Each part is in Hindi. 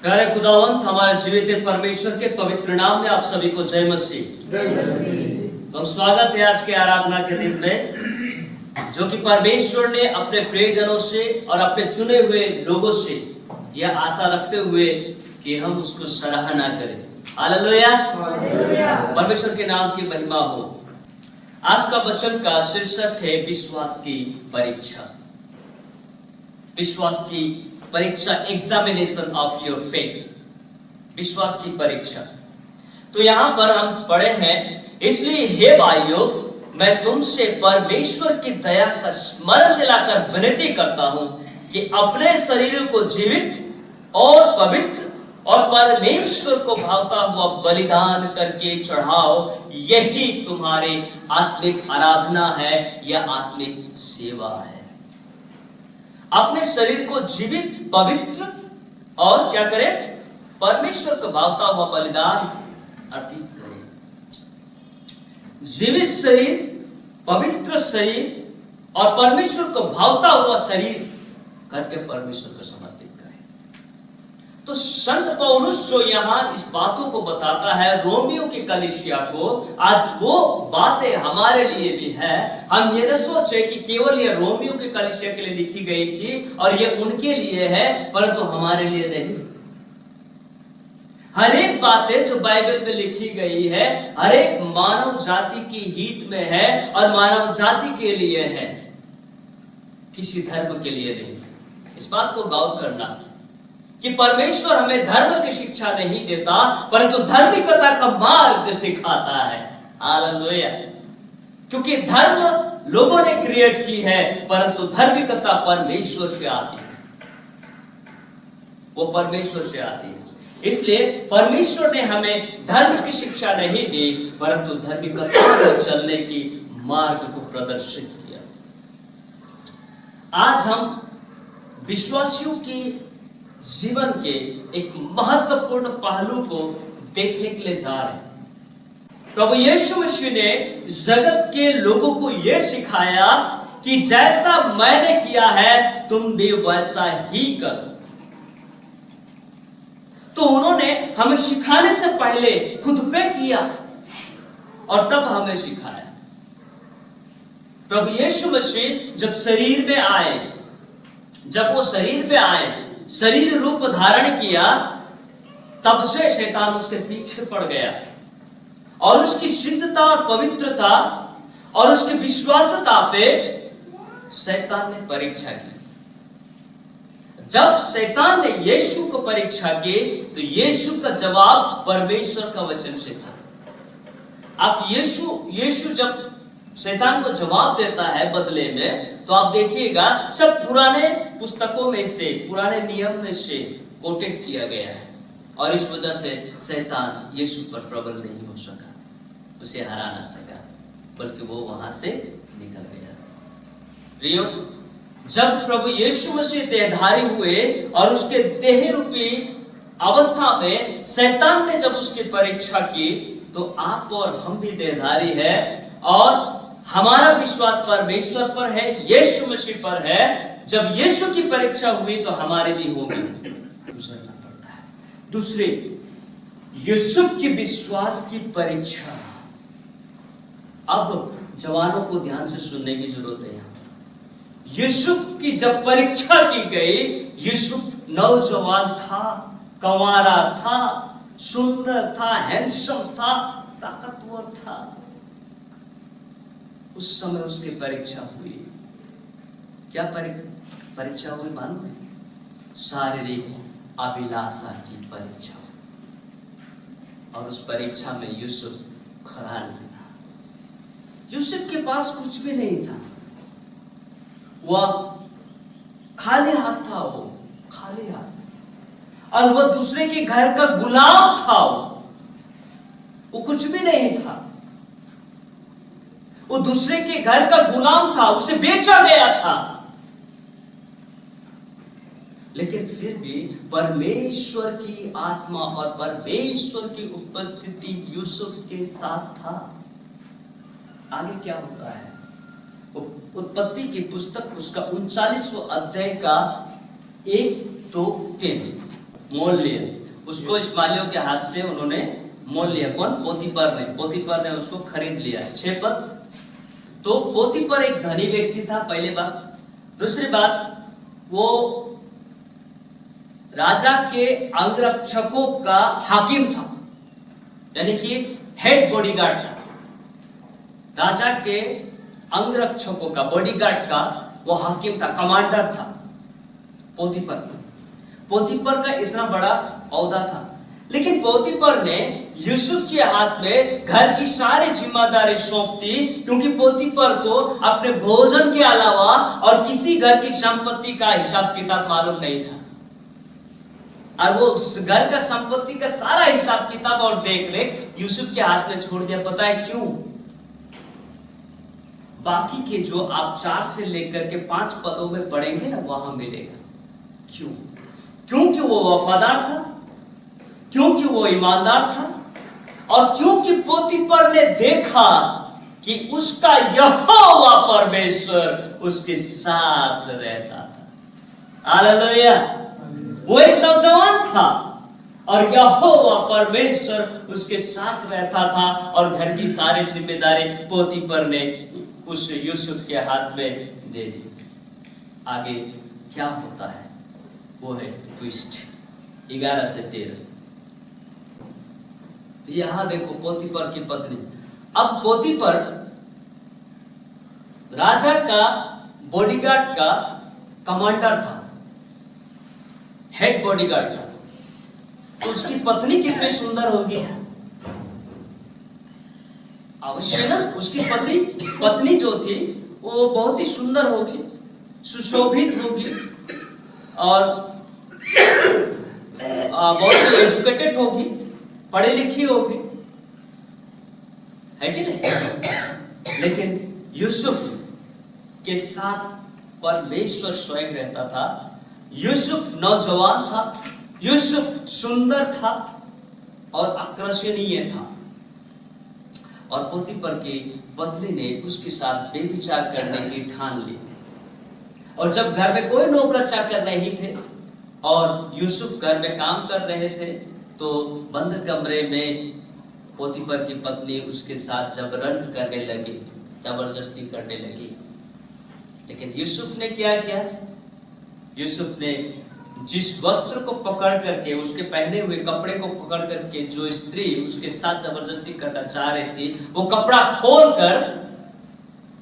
प्यारे खुदावंत, हमारे जीवित परमेश्वर के पवित्र नाम में आप सभी को जय मसीह। तो स्वागत है आज के आराधना के दिन में, जो कि परमेश्वर ने अपने प्रियजनों से और अपने चुने हुए लोगों से यह आशा रखते हुए कि हम उसको सराहना करें। हालेलुया, परमेश्वर के नाम की महिमा हो। आज का वचन का शीर्षक है विश्वास की परीक्षा। विश्वास की परीक्षा, एग्जामिनेशन ऑफ योर फेथ, विश्वास की परीक्षा। तो यहां पर हम पढ़े हैं, इसलिए हे भाइयों, मैं तुमसे परमेश्वर की दया का स्मरण दिलाकर विनती करता हूं कि अपने शरीर को जीवित और पवित्र और परमेश्वर को भावता हुआ बलिदान करके चढ़ाओ। यही तुम्हारे आत्मिक आराधना है या आत्मिक सेवा है। अपने शरीर को जीवित, पवित्र और क्या करें? परमेश्वर को भावता हुआ बलिदान अर्पित करें। जीवित शरीर, पवित्र शरीर और परमेश्वर को भावता हुआ शरीर करके परमेश्वर को समर्पित करें। तो संत पौलुस जो यहां इस बातों को बताता है रोमियो की कलीसिया को, आज वो बातें हमारे लिए भी है। हम ये न सोचे कि केवल ये रोमियो की कलीसिया के लिए लिखी गई थी और ये उनके लिए है, परंतु हमारे लिए नहीं। हर एक बातें जो बाइबल में लिखी गई है, हर एक मानव जाति की हित में है और मानव जाति के लिए है, किसी धर्म के लिए नहीं। इस बात को गौर करना कि परमेश्वर हमें धर्म की शिक्षा नहीं देता, परंतु धार्मिकता का मार्ग सिखाता है। हालेलुया। क्योंकि धर्म लोगों ने क्रिएट की है, परंतु धार्मिकता परमेश्वर से आती है, वो परमेश्वर से आती है। इसलिए परमेश्वर ने हमें धर्म की शिक्षा नहीं दी, परंतु धार्मिकता पर चलने की मार्ग को प्रदर्शित किया। आज हम विश्वासियों की जीवन के एक महत्वपूर्ण पहलू को देखने के लिए जा रहे हैं। प्रभु यीशु मसीह ने जगत के लोगों को यह सिखाया कि जैसा मैंने किया है तुम भी वैसा ही करो। तो उन्होंने हमें सिखाने से पहले खुद पे किया और तब हमें सिखाया। प्रभु यीशु मसीह जब शरीर में आए, जब वो शरीर में आए, शरीर रूप धारण किया, तब से शैतान उसके पीछे पड़ गया और उसकी सिद्धता और पवित्रता और उसकी विश्वासता पे शैतान ने परीक्षा की। जब शैतान ने यीशु को परीक्षा की, तो यीशु का जवाब परमेश्वर का वचन से था। आप यीशु जब शैतान को जवाब देता है बदले में, तो आप देखिएगा सब पुराने पुस्तकों में से, पुराने नियम में से कोटेड किया गया है और इस वजह से शैतान यीशु पर प्रबल नहीं हो सका, उसे हरा ना सका, बल्कि वो वहां से निकल गया। प्रियो, जब प्रभु यीशु मसीह देहधारी हुए और उसके देह रूपी अवस्था में शैतान ने जब उसकी परीक्षा की, तो आप और हम भी देहधारी है और हमारा विश्वास परमेश्वर पर है, यीशु मसीह पर है। जब यीशु की परीक्षा हुई तो हमारे भी होगी, गुजरना पड़ता है। दूसरे, यीशु की विश्वास की परीक्षा। अब जवानों को ध्यान से सुनने की जरूरत है। यीशु की जब परीक्षा की गई, यीशु नौजवान था, कंवारा था, सुंदर था, हैंडसम था, ताकतवर था। उस समय उसकी परीक्षा हुई। क्या परीक्षा हुई मालूम है? शारीरिक अभिलाषा की परीक्षा। और उस परीक्षा में यूसुफ खरा निकला। यूसुफ के पास कुछ भी नहीं था, वह खाली हाथ था, वो खाली हाथ, और वह दूसरे के घर का गुलाम था। वो कुछ भी नहीं था, वो दूसरे के घर का गुलाम था, उसे बेचा गया था। लेकिन फिर भी परमेश्वर की आत्मा और परमेश्वर की उपस्थिति यूसुफ के साथ था। आगे क्या होता है? उत्पत्ति की पुस्तक उसका 39वां अध्याय का 1-2-3 मूल्य उसको इस्माइलियों के हाथ से उन्होंने मोल लिया। कौन? पोतीपर ने उसको खरीद लिया। 6 पद। तो पोतीपर एक धनी व्यक्ति था, पहली बात। दूसरी बात, वो राजा के अंगरक्षकों का हाकिम था, यानी कि हेड बॉडीगार्ड था। राजा के अंगरक्षकों का, बॉडीगार्ड का वो हाकिम था, कमांडर था पोतीपर का इतना बड़ा औहदा था। लेकिन पोतीपर ने यूसुफ के हाथ में घर की सारी जिम्मेदारी सौंप दी, क्योंकि पोतीपर को अपने भोजन के अलावा और किसी घर की संपत्ति का हिसाब किताब मालूम नहीं था। और वो उस घर का संपत्ति का सारा हिसाब किताब और देख रेख यूसुफ के हाथ में छोड़ दिया। पता है क्यों? बाकी के जो आप 4 से लेकर के 5 पदों में पढ़ेंगे ना, वहां मिलेगा। क्यों? क्योंकि वो वफादार था, क्योंकि वो ईमानदार था, और क्योंकि पोतीपर ने देखा कि उसका यहोवा परमेश्वर उसके साथ रहता था। हालेलुया। वो एक नौजवान था और यहोवा परमेश्वर उसके साथ रहता था, और घर की सारी जिम्मेदारी पोतीपर ने उस यूसुफ के हाथ में दे दी। आगे क्या होता है वो है ट्विस्ट। 11 से 13। यहां देखो पोतीपर की पत्नी। अब पोतीपर राजा का बॉडीगार्ड का कमांडर था, हेड बॉडीगार्ड था। तो उसकी पत्नी कितनी सुंदर होगी? अवश्य ना, उसकी पत्नी जो थी वो बहुत ही सुंदर होगी, सुशोभित होगी, और बहुत ही एजुकेटेड होगी, पढ़ी लिखी होगी, है कि नहीं? लेकिन यूसुफ के साथ परमेश्वर स्वयं रहता था। यूसुफ नौजवान था, यूसुफ सुंदर था और आकर्षणीय था, और पोतीपर की पत्नी ने उसके साथ बेविचार करने की ठान ली। और जब घर में कोई नौकर चाकर नहीं थे और यूसुफ घर में काम कर रहे थे, तो बंद कमरे में पोतीपर की पत्नी उसके साथ जबरन करने लगी, जबरदस्ती करने लगी। लेकिन यूसुफ ने क्या किया? यूसुफ ने जिस वस्त्र को पकड़ करके, उसके पहने हुए कपड़े को पकड़ करके जो स्त्री उसके साथ जबरदस्ती करना चाह रही थी, वो कपड़ा खोलकर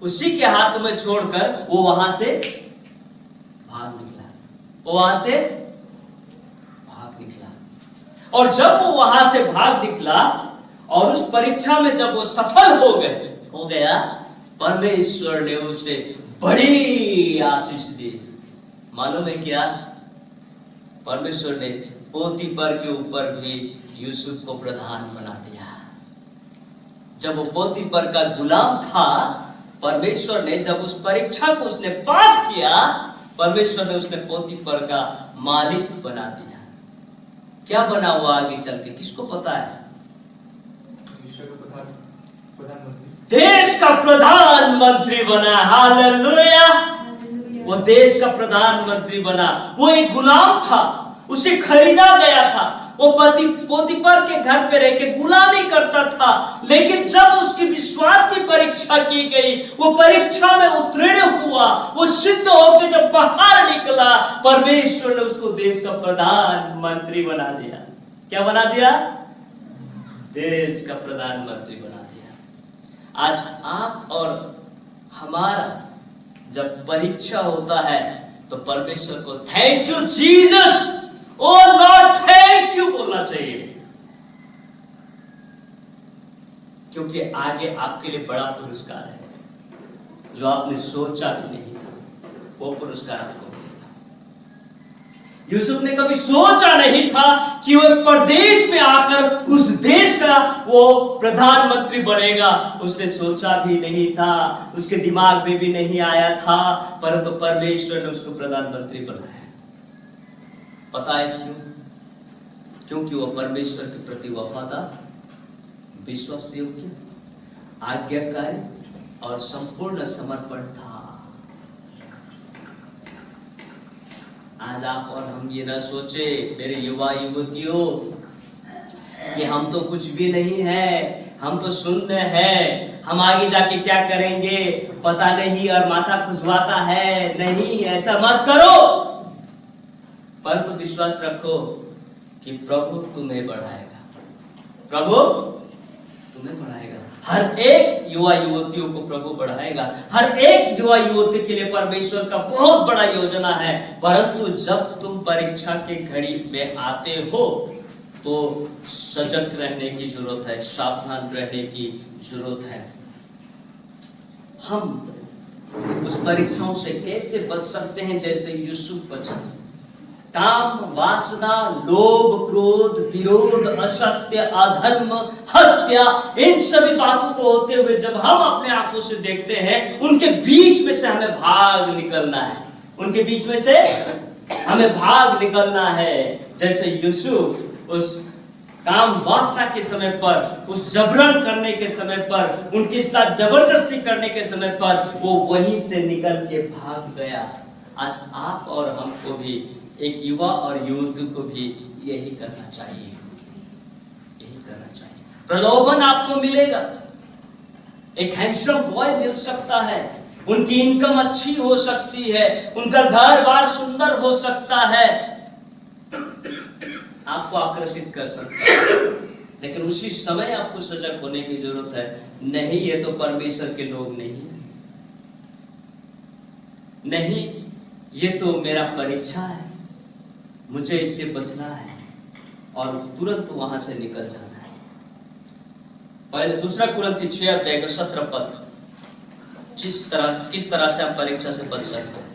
उसी के हाथ में छोड़कर वो वहां से भाग निकला। और जब वो वहां से भाग निकला और उस परीक्षा में जब वो सफल हो गया, परमेश्वर ने उसे बड़ी आशीष दी। मालूम है क्या? परमेश्वर ने पोतीपर के ऊपर भी यूसुफ को प्रधान बना दिया। जब वो पोतीपर का गुलाम था, परमेश्वर ने जब उस परीक्षा को उसने पास किया, परमेश्वर ने उसने पोतीपर का मालिक बना दिया। क्या बना हुआ आगे चल के, किसको पता है? देश का प्रधानमंत्री बना। हालेलुया। वो देश का प्रधानमंत्री बना। वो एक गुलाम था, उसे खरीदा गया था, वो पोतीपर के घर पे रह के गुलामी करता था। लेकिन जब उसकी विश्वास की परीक्षा की गई, वो परीक्षा में उत्तीर्ण हुआ, वो सिद्ध होकर जब बाहर निकला, परमेश्वर ने उसको देश का प्रधानमंत्री बना दिया। क्या बना दिया? देश का प्रधानमंत्री बना दिया। आज आप और हमारा जब परीक्षा होता है तो परमेश्वर को thank you Jesus, O Lord thank you बोलना चाहिए, क्योंकि आगे आपके लिए बड़ा पुरस्कार है जो आपने सोचा भी नहीं था। वो पुरस्कार आपको मिलेगा। यूसुफ ने कभी सोचा नहीं था कि वो एक परदेश में आकर उस देश का वो प्रधानमंत्री बनेगा। उसने सोचा भी नहीं था, उसके दिमाग में भी नहीं आया था, परंतु परमेश्वर ने उसको प्रधानमंत्री बनाया। पता है क्यों? क्योंकि वो परमेश्वर के प्रति वफादार, विश्वास योग्य, आज्ञाकारी और संपूर्ण समर्पण था। आज आप और हम ये ना सोचे मेरे युवा युवतियों कि हम तो कुछ भी नहीं है, हम तो शून्य है, हम आगे जाके क्या करेंगे पता नहीं और माथा खुजवाता है। नहीं, ऐसा मत करो, परंतु विश्वास रखो कि प्रभु तुम्हें बढ़ाएगा, प्रभु तुम्हें बढ़ाएगा। हर एक युवा युवतियों को प्रभु बढ़ाएगा। हर एक युवा युवती के लिए परमेश्वर का बहुत बड़ा योजना है। परंतु जब तुम परीक्षा के घड़ी में आते हो तो सजग रहने की जरूरत है, सावधान रहने की जरूरत है। हम उस परीक्षाओं से कैसे बच सकते हैं? जैसे यूसुफ बचा। काम, वासना, लोभ, क्रोध, विरोध, असत्य, अधर्म, हत्या, इन सभी बातों को होते हुए जब हम अपने आंखों से देखते हैं, उनके बीच में से हमें भाग निकलना है। उनके बीच में से हमें भाग निकलना है। जैसे यूसुफ उस काम वासना के समय पर, उस जबरन करने के समय पर, उनके साथ जबरदस्ती करने के समय पर वो वहीं से निकल के भाग गया। आज आप और हमको भी, एक युवा और युवती को भी यही करना चाहिए, यही करना चाहिए। प्रलोभन आपको मिलेगा, एक हैंडसम बॉय मिल सकता है, उनकी इनकम अच्छी हो सकती है, उनका घर बार सुंदर हो सकता है, आपको आकर्षित कर सकता है। लेकिन उसी समय आपको सजग होने की जरूरत है। नहीं, ये तो परमेश्वर के लोग नहीं, नहीं, ये तो मेरा परीक्षा है, मुझे इससे बचना है और तुरंत वहां से निकल जाना है। पहले 2 कुरिन्थी 6 अध्याय का 17 पद, किस तरह से हम परीक्षा से बच सकते हैं।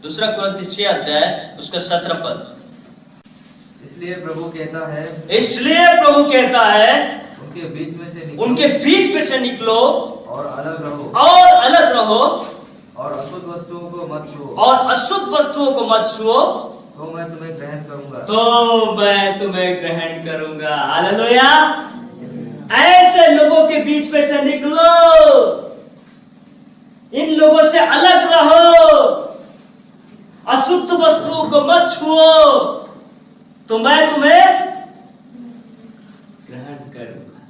2 कुरिन्थी 6 अध्याय उसका 17 पद। इसलिए प्रभु कहता है, उनके बीच में से निकलो और अलग रहो और अशुद्ध वस्तुओं को मत छुओ, तो मैं तुम्हें ग्रहण करूंगा। हालेलुया। ऐसे लोगों के बीच में से निकलो, इन लोगों से अलग रहो, अशुद्ध वस्तुओं को मत छुओ, तो मैं तुम्हें ग्रहण करूंगा।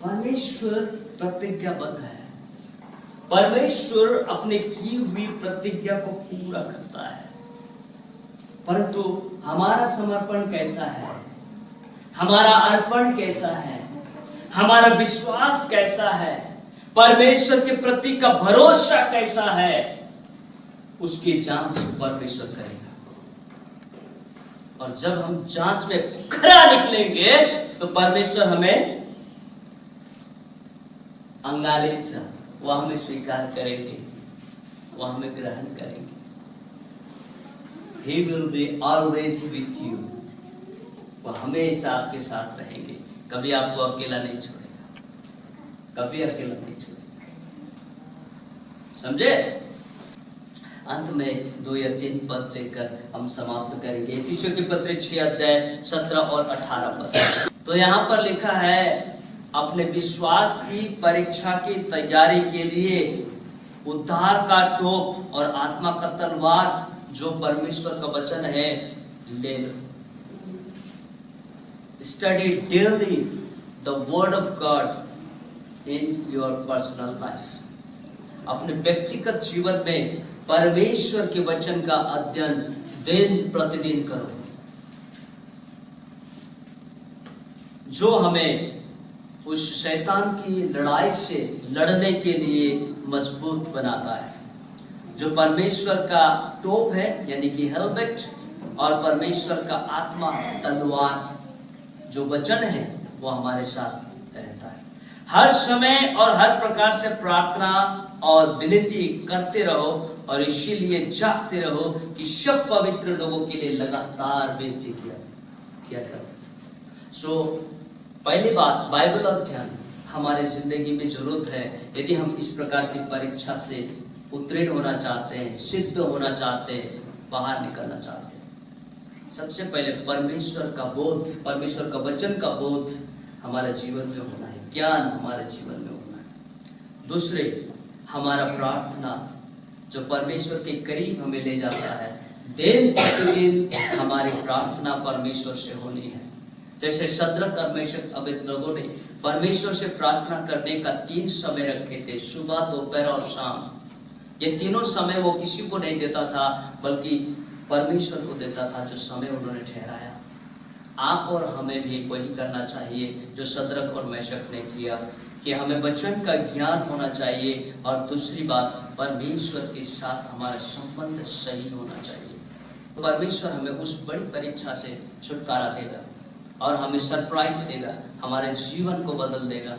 परमेश्वर प्रतिज्ञाबद्ध है। परमेश्वर अपने की हुई प्रतिज्ञा को पूरा करता है। परंतु हमारा समर्पण कैसा है, हमारा अर्पण कैसा है, हमारा विश्वास कैसा है, परमेश्वर के प्रति का भरोसा कैसा है, उसकी जांच परमेश्वर करेगा। और जब हम जांच में खरा निकलेंगे तो परमेश्वर हमें अंगालिचा, वह हमें स्वीकार करेंगे, वह हमें ग्रहण करेंगे। He will be always with you. वह हमेशा आपके साथ रहेंगे, कभी आपको अकेला नहीं छोड़ेगा, कभी अकेला नहीं छोड़ेगा। समझे? अंत में 2 या 3 पद देकर हम समाप्त करेंगे। इफिसियों की पत्री 6 अध्याय 17 और 18 पद। तो यहाँ पर लिखा है, अपने विश्वास की परीक्षा की तैयारी के लिए उद्धार का टोप और आत्मा का तलवार जो परमेश्वर का वचन है ले लो। Study daily the word of God in your personal life. अपने व्यक्तिगत जीवन में परमेश्वर के वचन का अध्ययन दिन प्रतिदिन करो, जो हमें उस शैतान की लड़ाई से लड़ने के लिए मजबूत बनाता है। जो परमेश्वर का टोप है यानी कि हेलमेट, और परमेश्वर का आत्मा तलवार जो वचन है वो हमारे साथ रहता है। हर समय और हर प्रकार से प्रार्थना और विनती करते रहो और इसीलिए जागते रहो कि सब पवित्र लोगों के लिए लगातार विनती किया करो। पहली बात, बाइबल अध्ययन हमारे जिंदगी में जरूरत है। यदि हम इस प्रकार की परीक्षा से उत्तीर्ण होना चाहते हैं, सिद्ध होना चाहते हैं, बाहर निकलना चाहते हैं, सबसे पहले परमेश्वर का बोध, परमेश्वर का वचन का बोध हमारे जीवन में होना है, ज्ञान हमारे जीवन में होना है। दूसरे, हमारा प्रार्थना जो परमेश्वर के करीब हमें ले जाता है। दिन प्रतिदिन हमारी प्रार्थना परमेश्वर से होनी है। जैसे शद्रक और मेशक अबेदनगो ने परमेश्वर से प्रार्थना करने का 3 समय रखे थे, सुबह, दोपहर और शाम। ये तीनों समय वो किसी को नहीं देता था, बल्कि परमेश्वर को देता था, जो समय उन्होंने ठहराया। आप और हमें भी वही करना चाहिए जो शद्रक और मेशक ने किया, कि हमें वचन का ज्ञान होना चाहिए, और दूसरी बात, परमेश्वर के साथ हमारा संबंध सही होना चाहिए। परमेश्वर हमें उस बड़ी परीक्षा से छुटकारा देगा और हमें सरप्राइज देगा, हमारे जीवन को बदल देगा।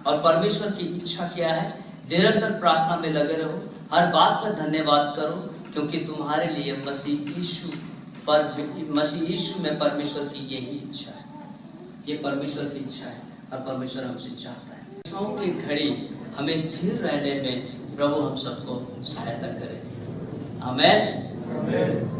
और परमेश्वर की इच्छा क्या है? निरंतर प्रार्थना में लगे रहो, हर बात पर धन्यवाद करो, क्योंकि तुम्हारे लिए मसीह यीशु में परमेश्वर की यही इच्छा है। ये परमेश्वर की इच्छा है और परमेश्वर हमसे चाहता है। इच्छाओं की घड़ी हमें स्थिर रहने में प्रभु हम सबको सहायता करे। आमीन।